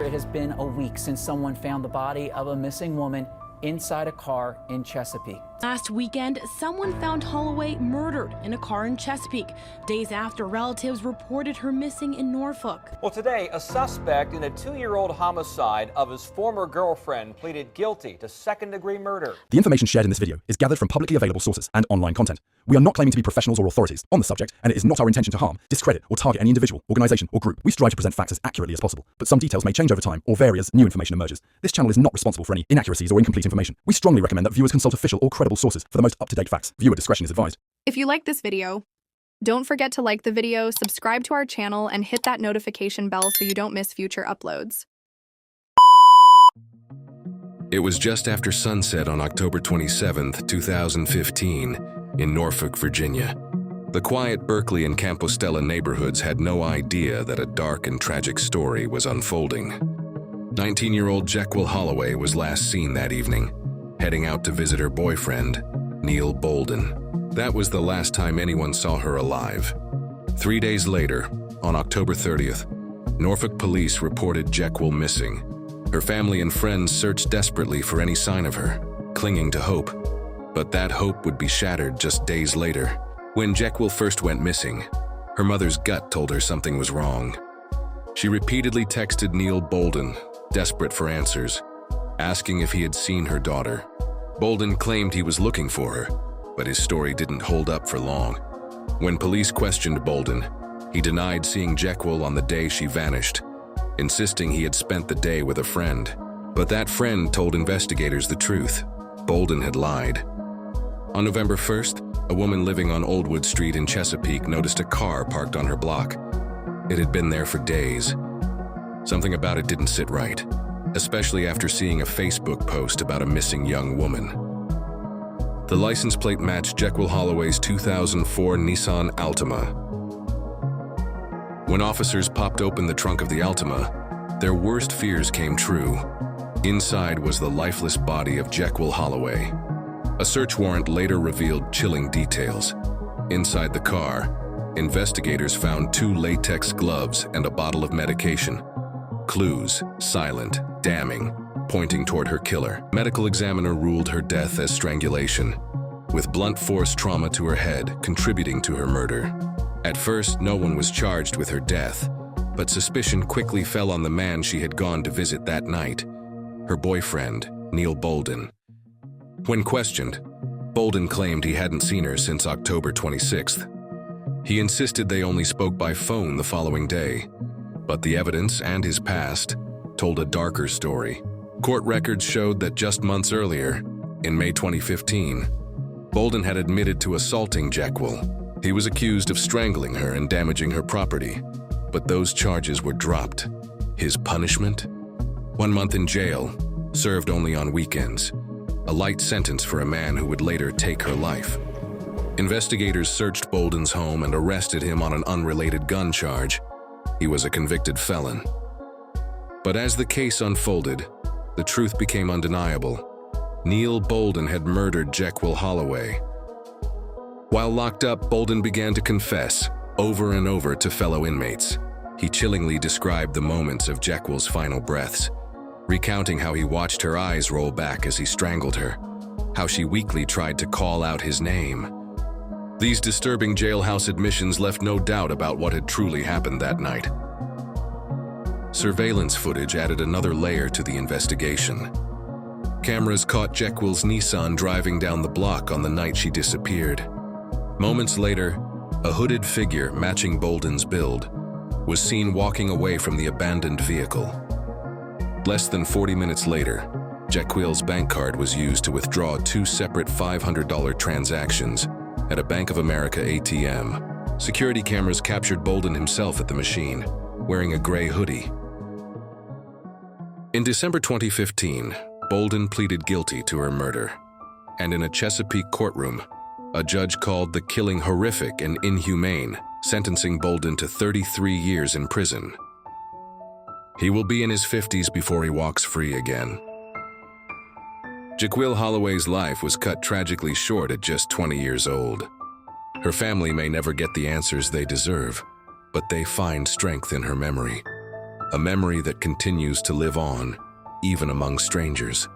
It has been a week since someone found the body of a missing woman inside a car in Chesapeake. Last weekend, someone found Holloway murdered in a car in Chesapeake, days after relatives reported her missing in Norfolk. Well, today, a suspect in a 2-year-old homicide of his former girlfriend pleaded guilty to second-degree murder. The information shared in this video is gathered from publicly available sources and online content. We are not claiming to be professionals or authorities on the subject, and it is not our intention to harm, discredit, or target any individual, organization, or group. We strive to present facts as accurately as possible, but some details may change over time or vary as new information emerges. This channel is not responsible for any inaccuracies or incomplete information. We strongly recommend that viewers consult official or credible sources for the most up-to-date facts. Viewer discretion is advised. If you like this video, don't forget to like the video, subscribe to our channel, and hit that notification bell so you don't miss future uploads. It was just after sunset on October 27, 2015, in Norfolk, Virginia. The quiet Berkeley and Compostela neighborhoods had no idea that a dark and tragic story was unfolding. 19-year-old Jekyll Holloway was last seen that evening, heading out to visit her boyfriend, Neil Bolden. That was the last time anyone saw her alive. 3 days later, on October 30th, Norfolk police reported Jekyll missing. Her family and friends searched desperately for any sign of her, clinging to hope. But that hope would be shattered just days later. When Jekyll first went missing, her mother's gut told her something was wrong. She repeatedly texted Neil Bolden, desperate for answers, asking if he had seen her daughter. Bolden claimed he was looking for her, but his story didn't hold up for long. When police questioned Bolden, he denied seeing Jekyll on the day she vanished, insisting he had spent the day with a friend. But that friend told investigators the truth. Bolden had lied. On November 1st, a woman living on Oldwood Street in Chesapeake noticed a car parked on her block. It had been there for days. Something about it didn't sit right, especially after seeing a Facebook post about a missing young woman. The license plate matched Jekyll Holloway's 2004 Nissan Altima. When officers popped open the trunk of the Altima, their worst fears came true. Inside was the lifeless body of Jekyll Holloway. A search warrant later revealed chilling details. Inside the car, investigators found 2 latex gloves and a bottle of medication. Clues, silent, damning, pointing toward her killer. Medical examiner ruled her death as strangulation, with blunt force trauma to her head contributing to her murder. At first, no one was charged with her death, but suspicion quickly fell on the man she had gone to visit that night, her boyfriend, Neil Bolden. When questioned, Bolden claimed he hadn't seen her since October 26th. He insisted they only spoke by phone the following day, but the evidence and his past told a darker story. Court records showed that just months earlier, in May 2015, Bolden had admitted to assaulting Jekyll. He was accused of strangling her and damaging her property, but those charges were dropped. His punishment? 1 month in jail, served only on weekends. A light sentence for a man who would later take her life. Investigators searched Bolden's home and arrested him on an unrelated gun charge. He was a convicted felon. But as the case unfolded, the truth became undeniable. Neil Bolden had murdered Jekyll Holloway. While locked up, Bolden began to confess, over and over, to fellow inmates. He chillingly described the moments of Jekyll's final breaths, recounting how he watched her eyes roll back as he strangled her, how she weakly tried to call out his name. These disturbing jailhouse admissions left no doubt about what had truly happened that night. Surveillance footage added another layer to the investigation. Cameras caught Jekyll's Nissan driving down the block on the night she disappeared. Moments later, a hooded figure matching Bolden's build was seen walking away from the abandoned vehicle. Less than 40 minutes later, Jekyll's bank card was used to withdraw 2 separate $500 transactions at a Bank of America ATM. Security cameras captured Bolden himself at the machine, wearing a gray hoodie. In December 2015, Bolden pleaded guilty to her murder, and in a Chesapeake courtroom, a judge called the killing horrific and inhumane, sentencing Bolden to 33 years in prison. He will be in his 50s before he walks free again. Jekyll Holloway's life was cut tragically short at just 20 years old. Her family may never get the answers they deserve, but they find strength in her memory. a memory that continues to live on, even among strangers.